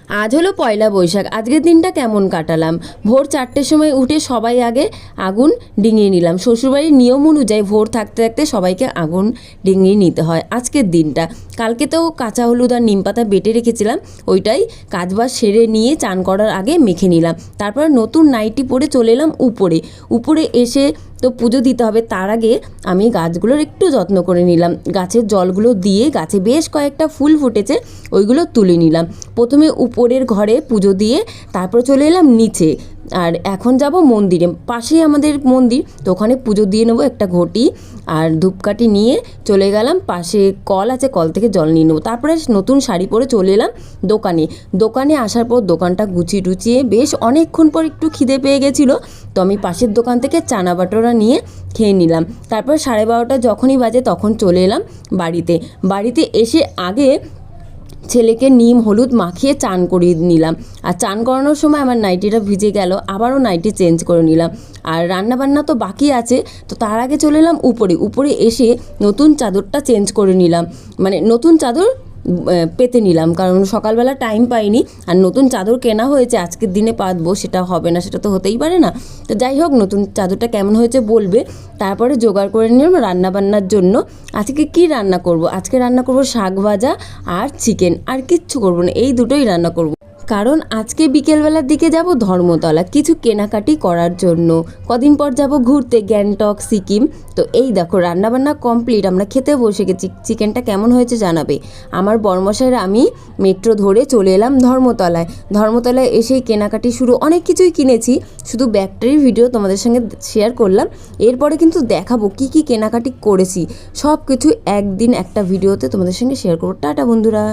আজ হলো পয়লা বৈশাখ। আজকের দিনটা কেমন কাটালাম। ভোর 4টের সময় উঠে সবাই আগে আগুন ডিঙিয়ে নিলাম। শ্বশুরবাড়ির নিয়ম অনুযায়ী ভোর থাকতে থাকতে সবাইকে আগুন ডিঙিয়ে নিতে হয় আজকের দিনটা। কালকে তো কাঁচা হলুদ আর নিম পাতা বেটে রেখেছিলাম, ওইটাই কাজবাজ সেরে নিয়ে চান করার আগে মেখে নিলাম। তারপর নতুন নাইটি পরে চলে এলাম উপরে এসে তো পুজো দিতে হবে, তার আগে আমি গাছগুলোর একটু যত্ন করে নিলাম। গাছের জলগুলো দিয়ে, গাছে বেশ কয়েকটা ফুল ফুটেছে, ওইগুলো তুলে নিলাম। প্রথমে উপরের ঘরে পুজো দিয়ে তারপর চলে এলাম নিচে। আর এখন যাব মন্দিরে, পাশেই আমাদের মন্দির, তো ওখানে পুজো দিয়ে নেবো একটা ঘটি আর ধূপকাঠি নিয়ে চলে গেলাম। পাশে কল আছে, কল থেকে জল নিয়ে নেবো। তারপরে নতুন শাড়ি পরে চলে এলাম দোকানে আসার পর দোকানটা গুছিয়ে টুচিয়ে বেশ অনেকক্ষণ পর একটু খিদে পেয়ে গেছিলো, তো আমি পাশের দোকান থেকে চানা বাটোরা নিয়ে খেয়ে নিলাম। তারপর 12:30 যখনই বাজে তখন চলে এলাম বাড়িতে এসে আগে ছেলেকে নিম হলুদ মাখিয়ে চান করিয়ে নিলাম। আর চান করানোর সময় আমার নাইটিটা ভিজে গেল, আবারও নাইটি চেঞ্জ করে নিলাম। আর রান্নাবান্না তো বাকি আছে, তো তার আগে চলে এলাম উপরে এসে নতুন চাদরটা চেঞ্জ করে নিলাম, মানে নতুন চাদর পেতে নিলাম, কারণ সকালবেলা টাইম পাইনি। আর নতুন চাদর কেনা হয়েছে, আজকের দিনে পাতবো, সেটা হবে না, সেটা তো হতেই পারে না। তো যাই হোক, নতুন চাদরটা কেমন হয়েছে বলবে। তারপরে জোগাড় করে নিলাম রান্নাবান্নার জন্য। আজকে কি রান্না করব? আজকে রান্না করব শাক ভাজা আর চিকেন, আর কিচ্ছু করবো না, এই দুটোই রান্না করব। কারণ আজকে বিকেলবেলার দিকে যাব ধর্মতলা কিছু কেনাকাটি করার জন্য। কদিন পর যাব ঘুরতে গ্যাংটক, সিকিম। তো এই দেখো রান্নাবান্না কমপ্লিট, আমরা খেতে বসে গেছি। চিকেনটা কেমন হয়েছে জানাবে। আমার বরমশাইয়ের আমি মেট্রো ধরে চলে এলাম ধর্মতলায় এসেই কেনাকাটি শুরু, অনেক কিছুই কিনেছি, শুধু ব্যাগটারির ভিডিও তোমাদের সঙ্গে শেয়ার করলাম। এরপরে কিন্তু দেখাবো কি কি কেনাকাটি করেছি, সব কিছু একদিন একটা ভিডিওতে তোমাদের সঙ্গে শেয়ার করবো। টাটা বন্ধুরা।